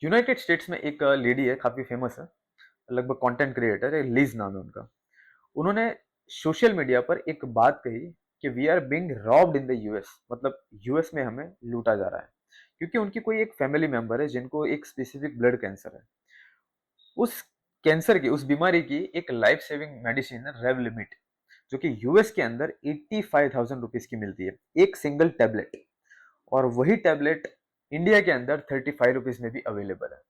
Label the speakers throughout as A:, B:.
A: United states में एक lady है, काफी फेमस है, लगभग कंटेंट क्रिएटर है, लिज नाम है उनका। उन्होंने सोशल मीडिया पर एक बात कही कि we are being robbed in the US, मतलब यूएस में हमें लूटा जा रहा है, क्योंकि उनकी कोई एक फैमिली मेंबर है जिनको एक स्पेसिफिक ब्लड कैंसर है। उस कैंसर की, उस बीमारी की एक लाइफ सेविंग मेडिसिन है रेवलिमिट, जो कि यूएस के अंदर 85,000 रुपीज की मिलती है, एक सिंगल टेबलेट। और वही टेबलेट इंडिया के अंदर 35 रुपीज में भी अवेलेबल है।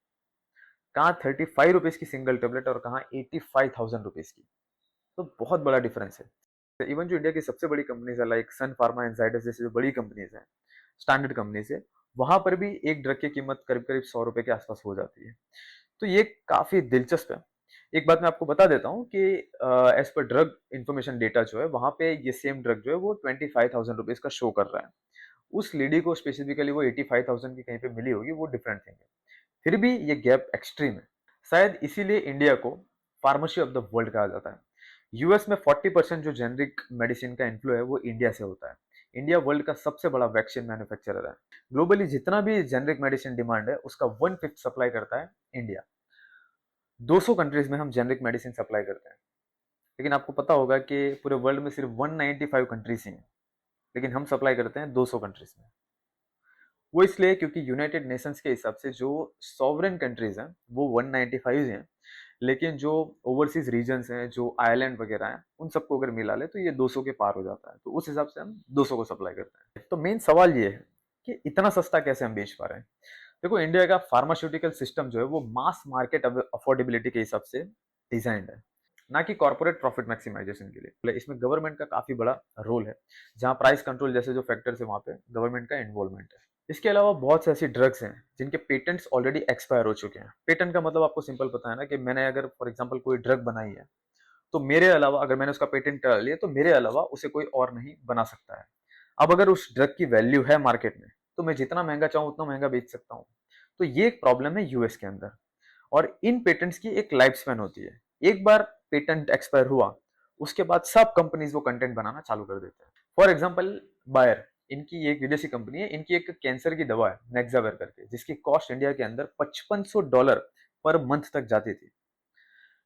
A: कहाँ 35 रुपीज की सिंगल टेबलेट और कहाँ 85,000 रुपीज की। तो बहुत बड़ा डिफरेंस है। इवन जो इंडिया की सबसे बड़ी कंपनीज है, लाइक सन फार्मा एंड जाइडस जैसी जो बड़ी कंपनीज हैं, स्टैंडर्ड कंपनीज है, वहां पर भी एक ड्रग की कीमत करीब करीब 100 रुपए के आसपास हो जाती है। तो ये काफी दिलचस्प है। एक बात मैं आपको बता देता हूँ कि as per drug information data जो है, वहां पे ये सेम ड्रग जो है वो 25,000 रुपीज का शो कर रहा है। उस लेडी को स्पेसिफिकली वो 85,000 की कहीं पे मिली होगी, वो डिफरेंट थिंग है। फिर भी ये गैप एक्सट्रीम है। शायद इसीलिए इंडिया को फार्मेसी ऑफ द वर्ल्ड कहा जाता है। यूएस में 40% जो जेनरिक मेडिसिन का इन्फ्लो है वो इंडिया से होता है। इंडिया वर्ल्ड का सबसे बड़ा वैक्सीन मैन्युफैक्चरर है। ग्लोबली जितना भी जेनरिक मेडिसिन डिमांड है उसका 1/5 सप्लाई करता है इंडिया। 200 कंट्रीज में हम जेनरिक मेडिसिन सप्लाई करते हैं। लेकिन आपको पता होगा कि पूरे वर्ल्ड में सिर्फ 195 कंट्रीज ही हैं, लेकिन हम सप्लाई करते हैं 200 कंट्रीज में। वो इसलिए क्योंकि यूनाइटेड नेशंस के हिसाब से जो सॉवरेन कंट्रीज हैं वो 195 हैं, लेकिन जो ओवरसीज रीजन्स हैं, जो आइलैंड वगैरह हैं, उन सबको अगर मिला ले तो ये 200 के पार हो जाता है। तो उस हिसाब से हम 200 को सप्लाई करते हैं। तो मेन सवाल ये है कि इतना सस्ता कैसे हम बेच पा रहे हैं। देखो, इंडिया का फार्मास्यूटिकल सिस्टम जो है वो मास मार्केट अफोर्डेबिलिटी के हिसाब से डिजाइंड है, ना कि कॉर्पोरेट प्रॉफिट मैक्सिमाइजेशन के लिए। इसमें गवर्नमेंट का काफी बड़ा रोल है। जहां प्राइस कंट्रोल जैसे जो फैक्टर्स है वहां पे गवर्नमेंट का इन्वॉल्वमेंट है। इसके अलावा बहुत से ऐसी ड्रग्स हैं जिनके पेटेंट्स ऑलरेडी एक्सपायर हो चुके हैं। पेटेंट का मतलब आपको सिंपल पता है ना, कि मैंने अगर फॉर एग्जांपल कोई ड्रग बनाई है, तो मेरे अलावा अगर मैंने उसका पेटेंट करा लिया तो मेरे अलावा उसे कोई और नहीं बना सकता है। अब अगर उस ड्रग की वैल्यू है मार्केट में, तो मैं जितना महंगा चाहूं उतना महंगा बेच सकता हूं। तो ये एक प्रॉब्लम है यूएस के अंदर। और इन पेटेंट्स की एक लाइफ स्पैन होती है। एक बार पेटेंट एक्सपायर हुआ, उसके बाद सब कंपनीज वो कंटेंट बनाना चालू कर देते हैं। फॉर एग्जाम्पल बायर, इनकी एक विदेशी कंपनी है, इनकी एक कैंसर की दवा है नेक्सावेर करके, जिसकी कॉस्ट इंडिया के अंदर $5500 पर मंथ तक जाती थी।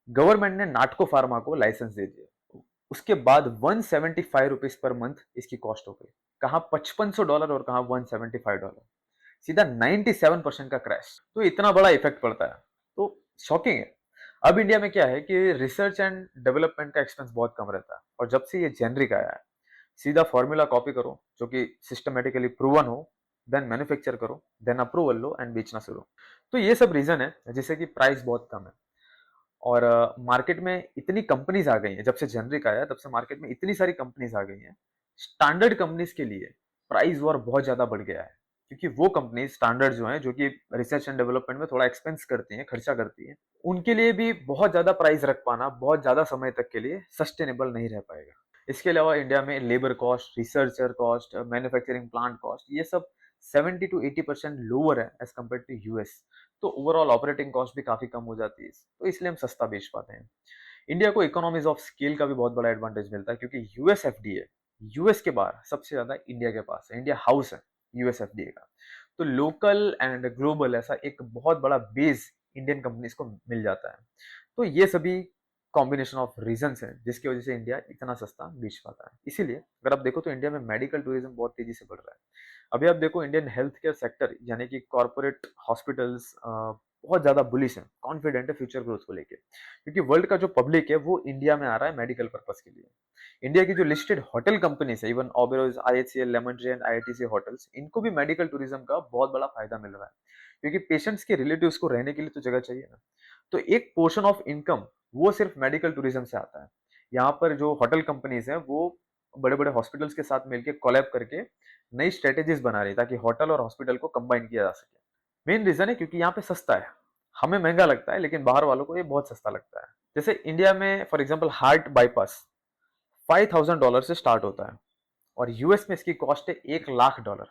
A: गवर्नमेंट ने नाटको फार्मा को लाइसेंस दे दिया। उसके बाद 175 रुपीज पर मंथ इसकी कॉस्ट हो गई। कहा $5500 और कहा $175। सीधा 97% का क्रैश। तो इतना बड़ा इफेक्ट पड़ता है, तो शॉकिंग है। अब इंडिया में क्या है कि रिसर्च एंड डेवलपमेंट का एक्सपेंस बहुत कम रहता है, और जब से ये जेनरिक आया है, सीधा फॉर्मूला कॉपी करो जो कि सिस्टमेटिकली प्रूवन हो, देन मैन्युफैक्चर करो, देन अप्रूवल लो एंड बेचना शुरू। तो ये सब रीजन है जिससे कि प्राइस बहुत कम है। और मार्केट में इतनी कंपनीज आ गई हैं, जब से जेनरिक आया तब से मार्केट में इतनी सारी कंपनीज आ गई हैं। स्टैंडर्ड कंपनीज के लिए प्राइस वॉर बहुत ज्यादा बढ़ गया है, क्योंकि वो कंपनी स्टैंडर्ड जो है, जो कि रिसर्च एंड डेवलपमेंट में थोड़ा एक्सपेंस करती हैं, खर्चा करती हैं, उनके लिए भी बहुत ज्यादा प्राइस रख पाना बहुत ज्यादा समय तक के लिए सस्टेनेबल नहीं रह पाएगा। इसके अलावा इंडिया में labour cost, researcher cost, manufacturing plant cost, ये सब 70 to 80% लोअर है एज कम्पेयर टू यूएस। तो ओवरऑल ऑपरेटिंग कॉस्ट भी काफी कम हो जाती है, तो इसलिए हम सस्ता बेच पाते हैं। इंडिया को इकोनॉमीज ऑफ स्केल का भी बहुत बड़ा एडवांटेज मिलता है, क्योंकि यूएस एफडीए, यूएस के बाहर सबसे ज्यादा इंडिया के पास है, इंडिया हाउस है यूएस एफडीए का। तो लोकल एंड ग्लोबल ऐसा एक बहुत बड़ा बेस इंडियन कंपनीज को मिल जाता है। तो ये सभी कॉम्बिनेशन ऑफ रीजंस है जिसकी वजह से इंडिया इतना सस्ता बेच पाता है। इसीलिए अगर आप देखो तो इंडिया में मेडिकल टूरिज्म बहुत तेजी से बढ़ रहा है। अभी आप देखो, इंडियन हेल्थ केयर सेक्टर यानी कि कॉर्पोरेट हॉस्पिटल्स बहुत ज्यादा बुलिश है, कॉन्फिडेंट है फ्यूचर ग्रोथ को लेके, क्योंकि वर्ल्ड का जो पब्लिक है वो इंडिया में आ रहा है मेडिकल पर्पस के लिए। इंडिया की जो लिस्टेड होटल कंपनीज है, even Oberois, IHCL, Lemon Tree and ITC hotels, इनको भी मेडिकल टूरिज्म का बहुत बड़ा फायदा मिल रहा है, क्योंकि पेशेंट्स के रिलेटिव्स को रहने के लिए तो जगह चाहिए ना। तो एक पोर्शन ऑफ इनकम वो सिर्फ मेडिकल टूरिज्म से आता है। यहाँ पर जो होटल कंपनीज है वो बड़े बड़े हॉस्पिटल्स के साथ मिलकर कोलैब करके नई स्ट्रेटेजीज बना रही है, ताकि होटल और हॉस्पिटल को कंबाइन किया जा सके। मेन रीजन है क्योंकि यहाँ पे सस्ता है। हमें महंगा लगता है, लेकिन बाहर वालों को ये बहुत सस्ता लगता है। जैसे इंडिया में फॉर एग्जाम्पल हार्ट बाईपास $5,000 से स्टार्ट होता है, और यूएस में इसकी कॉस्ट है $1,00,000।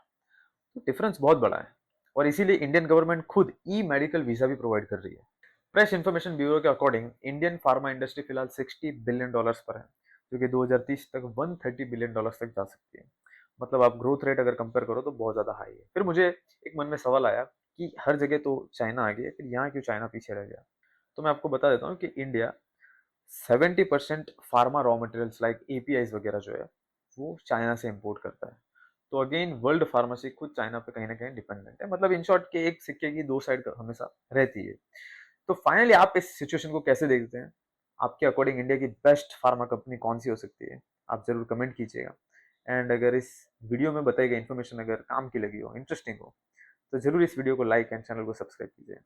A: तो डिफरेंस बहुत बड़ा है, और इसीलिए इंडियन गवर्नमेंट खुद ई मेडिकल वीजा भी प्रोवाइड कर रही है। प्रेस इंफॉर्मेशन ब्यूरो के अकॉर्डिंग इंडियन फार्मा इंडस्ट्री फिलहाल $60 बिलियन पर है, जो कि 2030 तक $130 बिलियन तक जा सकती है। मतलब आप ग्रोथ रेट अगर कंपेयर करो तो बहुत ज्यादा हाई है। फिर मुझे एक मन में सवाल आया कि हर जगह तो चाइना आ गया, फिर यहाँ क्यों चाइना पीछे रह गया। तो मैं आपको बता देता हूँ कि India 70% pharma raw materials like APIs वगैरह जो है वो चाइना से इंपोर्ट करता है। तो अगेन वर्ल्ड फार्मेसी खुद चाइना पे कहीं ना कहीं डिपेंडेंट है। मतलब इन शॉर्ट के एक सिक्के की दो साइड हमेशा रहती है। तो फाइनली आप इस सिचुएशन को कैसे देखते हैं? आपके अकॉर्डिंग इंडिया की बेस्ट फार्मा कंपनी कौन सी हो सकती है? आप जरूर कमेंट कीजिएगा। एंड अगर इस वीडियो में बताई गई इन्फॉर्मेशन अगर काम की लगी हो, इंटरेस्टिंग हो, तो जरूर इस वीडियो को लाइक एंड चैनल को सब्सक्राइब कीजिए।